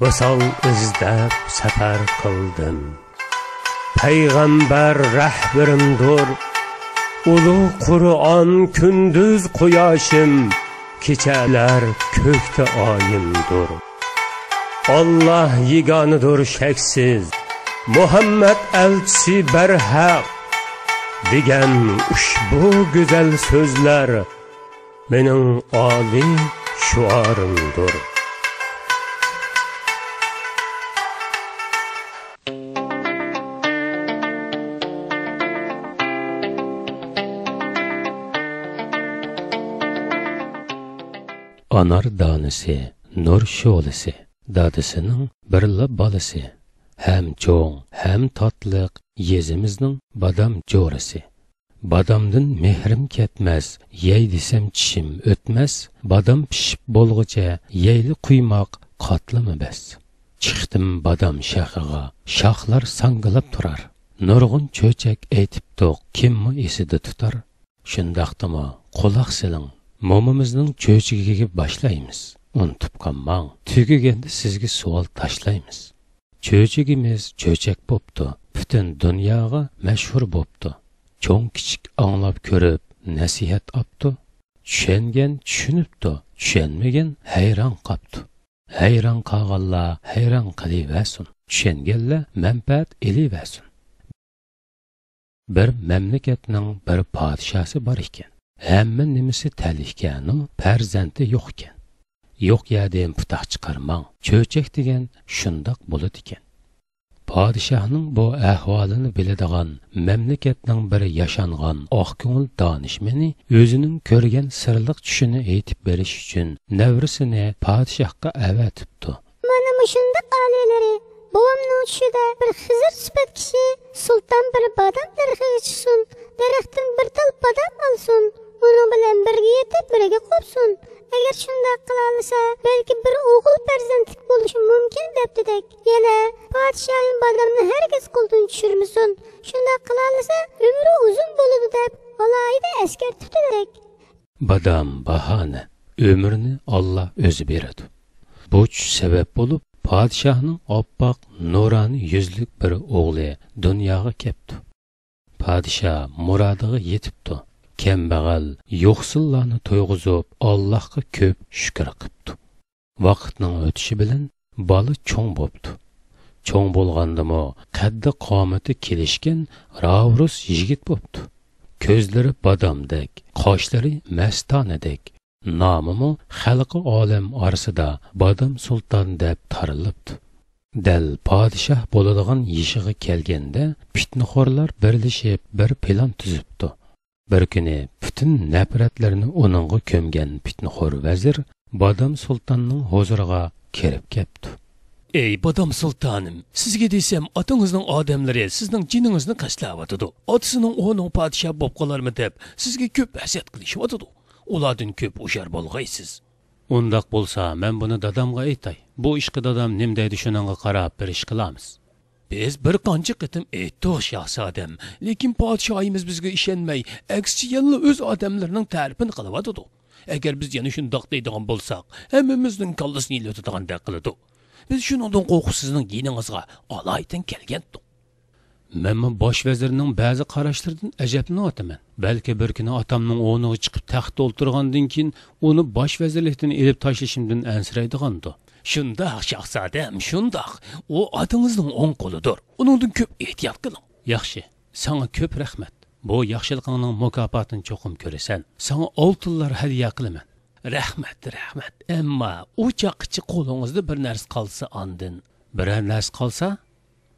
Vısal izlep sefer kıldım. Peygamber rehberimdir. Ulu Kur'an gündüz kuyaşım, keçeler kökte ayımdır. Allah yiganıdır şeksiz, Muhammed elçisi berhak digen uşbu güzel sözler benim âli şuarımdır. Anar danısı, nur şolisi, dadısının birli balısı. Hem çoğun, hem tatlıq, yezimizдің badam jorisi. Badamdın mehrim ketmez, yey desem çişim ötmez. Badam pişip bolğuca, yeyli kuymaq qatlımı bes. Çıktım badam şaxığa, şaxlar sangılap turar. Nurgun çöçek eytiptoq, kimmi esidi tutar. Şundaqdımı, qulaq siling, momimizning çöçegiga başlaymiz. Unutup qolmang, tugaganda sizga savol tashlaymiz. Çöçegimiz çöçek boptu, bütün dunyoga mashhur boptu. Çoğun kichik anglab ko'rib, nasihat aptu. Tushungan tushunibdi, tushunmagan hayron qoptu. Hayron qolganlar hayron qilaversin, tushunganlar manfaat elaversin. Bir mamlakatning bir podshosi bor ekan. Hamma nimasi talihkaning farzandi yo'q ekan. Yo'q yerdan putaq chiqarmang. Cho'chak degan shundoq bo'ladi ekan. Padişahning bu ahvolini biladigan mamlakatning bir yashangan oqko'ngil donishmani o'zining ko'rgan sirliq tushini aytib berish uchun navrisini padişahga avatibdi. Mana shundoq aliylari buvamning tushida bir xizr sifat kishi sulton bir badam daraxiga chiqsin, daraxtdan bir tal badam olsin, uning bilan birga yetib birga qopsin. Eğer şunday qılalasa, belki bir oğul farzandlik bo'lishi mumkin debdidak. Yana podshohim badamni herkes qo'ldan tushirmasin. Shunday qılalasa, umri uzun bo'ladi deb alohida eskartibdidak. Badam bahane, ömrünü Allah o'zi beradi. Bu sebep bo'lib podshohning oppoq nurani yuzlik bir o'g'li dunyoga kelibdi. Podshoh murodiga yetibdi. Kambag'al, yo'qsillarni to'yg'izib, Allohga ko'p shukr qilibdi. Vaqtning o'tishi bilan bola cho'ng bo'ldi. Cho'ng bo'lgandimi, qaddi qomati kelishgan ravrus yigit bo'ldi. Ko'zlari badomdek, qoshlari mastonadek, nomimi xalqi olam orasida Badam sulton deb tarilibdi. Dal podshoh bo'ladigan yishig'i kelganda, fitnaxo'rlar birlashib bir plan tuzibdi. Bir kuni bütün nafratlarini onunğa kömgen fitnaxo'r vazir Badam sultanning huzuriga kirib kelibdi. Ey Badam sultanım, sizga desem atanızning odamlari sizning jiningizni qashlavatidi. Otasining o'g'li podshoh bo'lib qolarmi deb sizga ko'p hasad qilishyapti. Ulardan ko'p o'shar bo'lg'aysiz. Undaq bo'lsa, men buni dadamga aytay. Bu ishga dadam nim deydi shuningga qarab bir ish qilamiz. Biz bir qancha qitim aytdik shahzodam, lekin podshohimiz bizga ishonmay, aksicha yana o'z odamlarining ta'rifini qilyotdi. Agar biz yana shundoq deydigan bo'lsak, hammamizning kallasini yilotadigan qiladi. Biz shuningdan qo'rqib sizning yiningizga alaydan kelgandik. Men bosh vazirning ba'zi qarashlaridan ajablanyapman. Balki bir kuni otamning o'rniga chiqib taxtda o'tirgandan keyin uni bosh vazirlikdan elib tashlashimdan ansiraydigandi. Şundaq şahzadam, şundaq. O adınızın on qoludur. Onundan köp ehtiyat qılın. Yaxşı, sana köp rahmet. Bu yaxşılığının mükafotini çoxum göresen. Sana oltunlar hadiya qilaman. Rahmet. Amma o chaqchi qo'lingizda bir narsa qolsa andin. Biror narsa qolsa?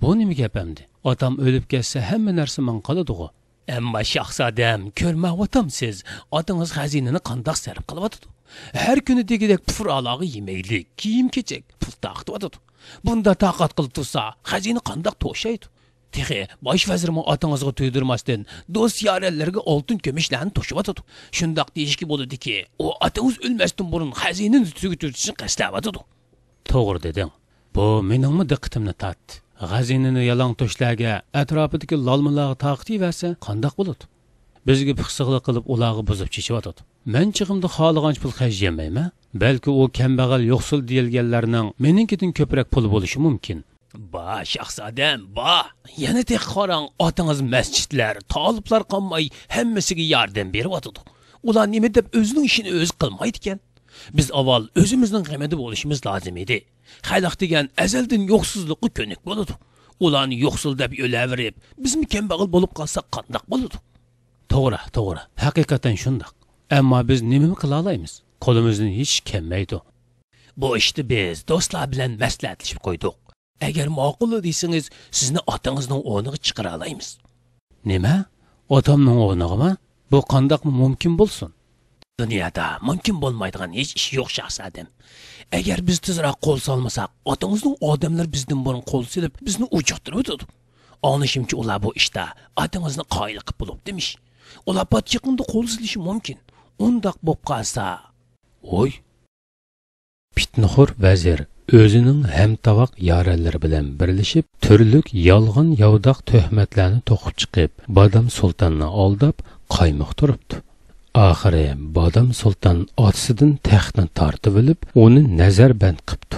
Bu nima gap endi? Otam o'lib ketsa hamma narsa men qoladi-ku. Amma şahzadam, ko'rmayapam siz. Adınız xazinani qandoq sarf qilyapti? Her günü degidek pufur alağı yemeylik, kiyim keçek, pul taqtıvadıdı. Bunda taqat qılıp tursa, xazini qandaq to'shaydi. Texe, bosh vazirmi atыңızga tüydürmasdan, dost yarellerge oltun kömüşlerini toşuvadıdı. Şundaq deyişki boludu ki, o atыңız ölmesden burun xazinini tügütürtüşün qastavadıdı. Toğru dedin. Bu meningmi diqqatimni tortdi. Xazinini yalang to'shlarga, atrofidagi lolmalarga taqti versa, qandaq bo'ladi? bizga piqsiqlik qilib ularga buzib chechyotadi. Men chiqimda xohlagancha pul xarjlamayman. Balki u kambag'al yo'qsul deyilganlarning meningkidan ko'proq pul bo'lishi mumkin. Ba, shahzodam, ba. Yana tek qarang, otangiz masjidlar, toliblar qolmay hammasiga yordam beryotadi. Ular nima deb o'zining ishini o'zi qilmaydi ekan. Biz avval o'zimizning g'amida bo'lishimiz lozim edi. Xalq degan azaldan yo'qsizlikqa ko'nik bo'ladi. Ularni yo'qsul deb o'laverib, biz kambag'al bo'lib qolsak qandoq bo'ladi? To'g'ri. Haqiqatan shundoq. Ammo biz nima qila olamiz? Qo'limizdan hech kelmaydi. Bu ishni biz do'stlar bilan maslahatlashib qo'ydik. Agar ma'qul desangiz, sizni otangizning o'rniga chiqara olamiz. Nima? Otamning o'rnigami? Bu qandoq mumkin bo'lsin? Dunyoda mumkin bo'lmaydigan hech ish yo'q shahzodam. Agar biz tezroq qo'l solmasak, otangizning odamlar bizdan burun qo'l silib, bizni ujuqtirib o'tadi. Anlashimcha ular bu ishda otangizni qoyil qilib bo'lib demish. Ular patchiqinda qo'l silishi mumkin. Undaq bo'lib qolsa, oy. Pitnixo'r vazir o'zining hamtavoq yoralari bilan birlashib, turlik yolg'on yovdoq tuhmatlarni to'qib chiqib, Badam sultonni aldab, qaymoq turibdi. Oxiri Badam sulton otasidan taxtni tortib olib, uni nazarband qilibdi.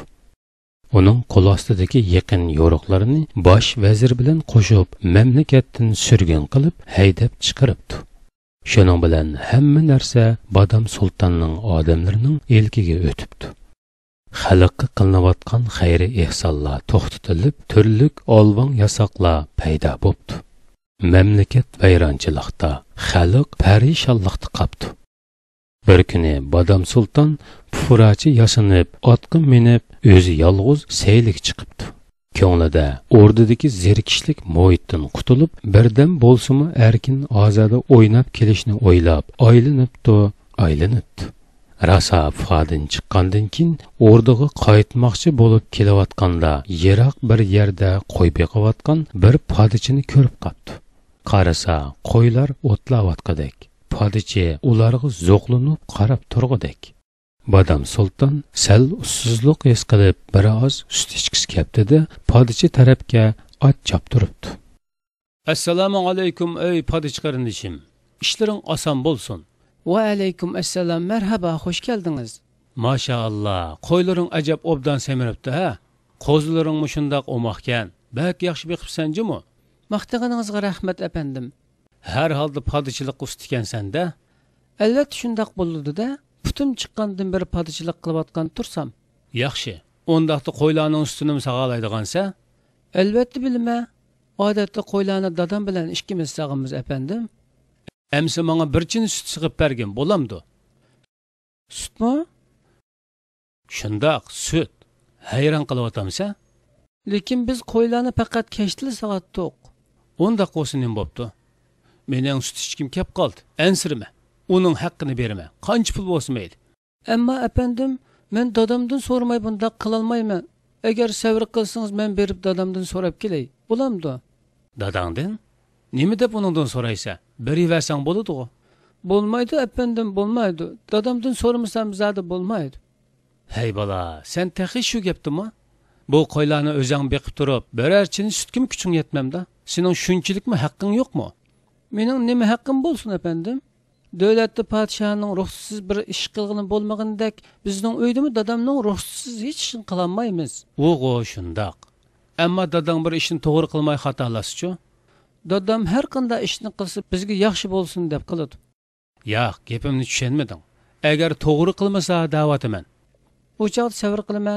Uning qo'l ostidagi yaqin yo'riqlarini bosh vazir bilan qo'shib, mamlakatdan surgun qilib, haydab chiqaribdi. Shuning bilan hamma narsa Badam sultonning odamlarining elkiga o'tibdi. Xalqqa qilinayotgan xayri ehsonlar to'xtatilib, turlik olvon yasoqlar paydo bo'ldi. Mamlakat vayronchilikda, xalq parishonlikda qoldi. Bir kuni Badam sulton pufurachi yasanib, otga minib, o'zi yolg'iz sayliga chiqibdi. Ko'nglida o'rdidagi zerikishlik muhitdan qutulib, birdan bo'lsimi erkin ozoda o'ynab kelishni o'ylab, aylanibdi. Rasa fadin chiqqandan keyin o'rdaga qaytmoqchi bo'lib kelayotganda, yiroq bir yerda qo'y beqayotgan bir podichini ko'rib qoldi. Qarasa, qo'ylar o'tlayotgandek. Podichi ularga zo'qlanib qarab turg'udek. Badam sulton sal ussizlik his qilib, biroz sut ichkisi keldi-da, podichi tarafga ot choptiribdi. Assalomu alaykum ey podichi qarindishim. İşlerin oson bo'lsin. Va alaykum assalom, marhaba, xush keldingiz. Maşallah, qo'ylaring ajab obdan semiribdi ha. Qo'zlaring shundoq o'moqkan. Bak yaxshi beqibsan-jimi? Maqtag'iningizga rahmat efendim. Her halda podichilik ustikansan-da. Albatta shundoq bo'ldi-da. Putum chiqqandan beri podichilik qilayotgan tursam. Yaxshi. Ondaqda qo'ylarning ustini saqalaydigansa? Albatta bilma. Odatda qo'ylarni dadam bilan ikkimiz saqamiz efendim. Emsi bana bir chin süt sig'ib bergin bo'lamdi. Sütmi? Shundoq, süt. Hayron qilyapamsa? Lekin biz qo'ylarni faqat kechli saqatdiq. Undaq bo'lsin ham bo'pti. Mening süt ichkim kep qoldi. Ensirma. Uning haqqini berma. Qancha pul bo'lsa mayli. Ammo efendim, men dadamdan so'ramay bundaq qilolmayman. Agar sabr qilsangiz men berib dadamdan so'rab kelay. Bo'lamdi? Dadangdan? Nima deb uningdan so'raysa? Beriversang bo'ladi-ku. Bo'lmaydi efendim, bo'lmaydi. Dadamdan so'ramasam zada bo'lmaydi. Hey bola, sen taxi shu gapdimi? Bu qo'ylarni o'zing beqib turib, birarchini sutkim kuching yetmamda. Sening shunchilikmi haqqing yo'qmi? Mening nima haqqim bo'lsin efendim? Davlatda podshohning ruxsatsiz bir ish qilgani bo'lmagandek, bizning uydimi dadamning ruxsatsiz hech ishni qila olmaymiz. O'g'o shundoq. Ammo dadang bir ishni to'g'ri qilmay xatolasichu. Dadam har qanday ishni qilsa bizga yaxshi bo'lsin deb qiladi. Yo'q, gapimni tushunmading. Agar to'g'ri qilmasa da'vataman. Bu chaqda sabr qilma.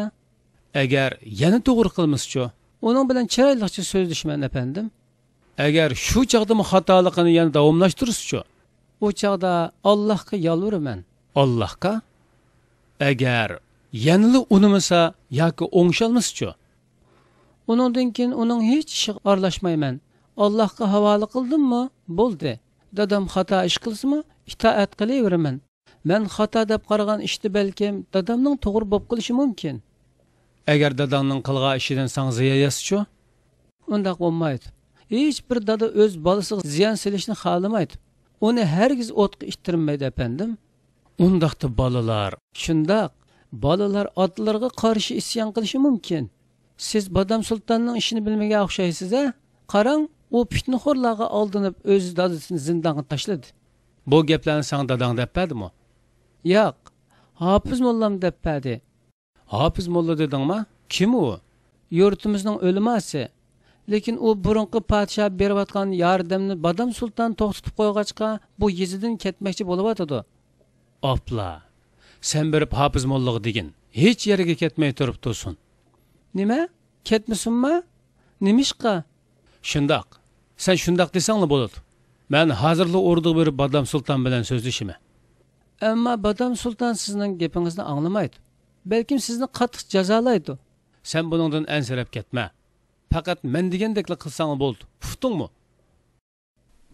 Agar yana to'g'ri qilmasa-chi, uning bilan chiroylicha so'zlashman efendim. Agar shu chaqda xatoligini yana davomlashtirsa-chi, bu chaqda Allohga yolvuraman. Allohga? Agar yanili unimasa yoki o'ngshalmasa-chi, uningdan keyin uning hech ishi aralashmayman. Allohga havola qildimmi? Bo'ldi. Dadam xato ish qilsa-mi, itoat qilaveraman. Men xato deb qaragan ishni balkim dadamning to'g'ri bo'lib qilishi mumkin. Agar dadamning qilgan ishidan sang ziyon yesa-chi, undaq bo'lmaydi. Hech bir dada o'z bolasiga ziyon selishni xohlamaydi. Uni hargiz o'tga ishtirmaydi efendim. Undaqda bolalar, shundoq, bolalar otlarga qarshi isyon qilishi mumkin. Siz Badam sultonning ishini bilmagan o'xshaysiz-a? Qarang, u pitnixo'rlarga aldinib o'z dadasini zindonga tashladi. Bu gaplarni sana dadang deb berdimi? Yo'q, Hafiz mollam deb berdi. Hafiz molla dedingmi? Kim u? Yurtimizning o'liması. Lekin u burunqi podshoh berayotgan yordamni Badam sulton to'xtatib qo'yg'achqa bu yezidan ketmoqchi bo'lyotdi. Opla. Sen berib Hafiz mollaga degin. Hech yerga ketmay turib tursin. Nima? Ketmisinmi? Nimishqa? Shundoq. Sen shundoq desanglar bo'ladi. Men hozirli o'rniga berib Badam sulton bilan so'zlashim. Ammo Badam sulton sizning gapingizni anglamaydi. Balkim sizni qattiq jazolaydi. Sen buningdan ansirab ketma. Faqat men degandekla qilsang bo'ldi. Uftungmi?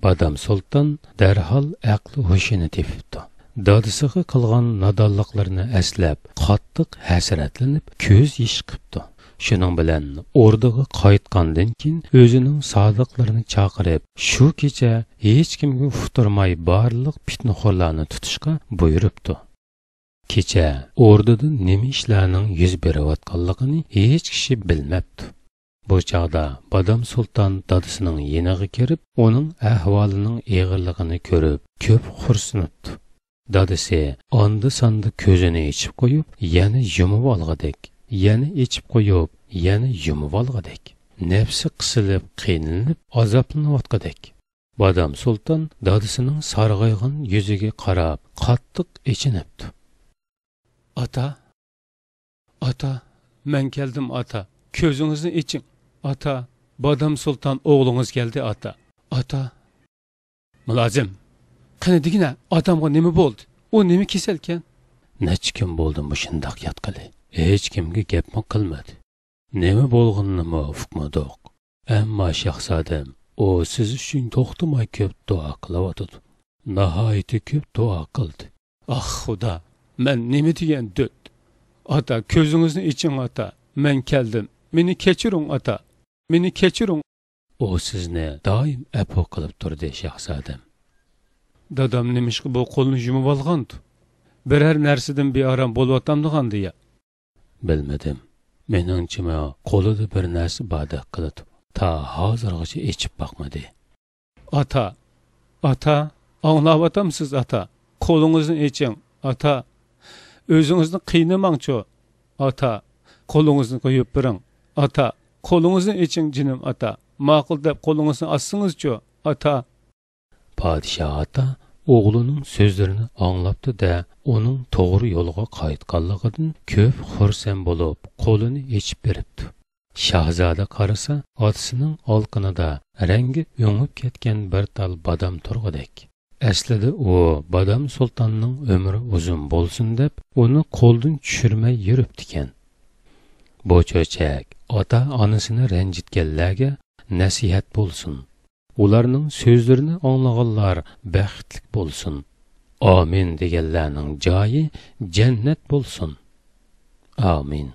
Badam sulton darhol aqli hushini tepibdi. Dadisiga qilgan nodonliqlarini eslab, qattiq hasratlanib, ko'z yish qipti. Shuning bilan o'rniga qaytgandan keyin o'zining sodiqlarini chaqirib, shu kecha hech kimga uqtirmay barliq fitnaxo'rlarni tutishga buyuribdi. Kecha o'rnida nima ishlarning yuz berayotganligini hech kishi bilmabdi. Bu chaqda Badam sulton dadisining yeniga kirib, uning ahvolining og'irligini ko'rib, ko'p xursanddi. Dadisi onda-sonda ko'zini ichib qo'yib, yana yumib olg'adek, yana ichib qo'yib, yana yumib olg'adek. Nafsi qisilib, qiynalib, azoblanayotgandek. Badam sulton dadisining sarg'aygan yuziga qarab, qattiq ichinibdi. Ata, men keldim ata. Ko'zingizni iching. Ata, Badam sulton o'g'lingiz keldi ata. Mulozim, qani degina, odamga nima bo'ldi? U nima kasalkan? Necha kun bo'ldi shundoq yotqili. Hech kimga gapmi qilmadi. Nima bo'lganini uqmadik. Ammo shahzodam, u siz uchun to'xtamay ko'p duo qilyotdi. Nihoyatda ko'p duo qildi. Ah xudo, men nima degan dod? Ata, ko'zingizni iching ata. Men keldim. Meni kechiring ata. Meni kechiring. U sizni doim afo qilib turdi shahzodam. Dadam nimishqa bu qo'lni yumib olgandi? Biror narsadan bearam bo'layotgandigandi deya. Bilmadim. Meningcha qo'lida bir narsa bada qildi. Ta hozirgacha ichib boqmadi. Ata, anglayapsiz ata. Qo'lingizni iching ata. O'zingizni qiynamangchi ata. Qo'lingizni qo'yib biring ata. Qo'lingizni iching jinim ata. Ma'qul deb qo'lingizni assingizchi ata. Podshoh ota o'g'lining so'zlarini anglabdi-da, uning to'g'ri yo'lga qaytganligidan ko'p xursand bo'lib, qo'lini ichib beribdi. Shahzoda qarasa, otasining olqinida rangi o'ngib ketgan bir tal badam turg'idek. Aslida u Badam sultonning umri uzun bo'lsin deb, uni qo'ldan tushirmay yuribdi-ekan. Bu cho'chak ota onasini ranjitganlarga nasihat bo'lsin. Ularning so'zlarini anglaganlar baxtli bo'lsin. Amin deganlarning joyi jannat bo'lsin. Amin.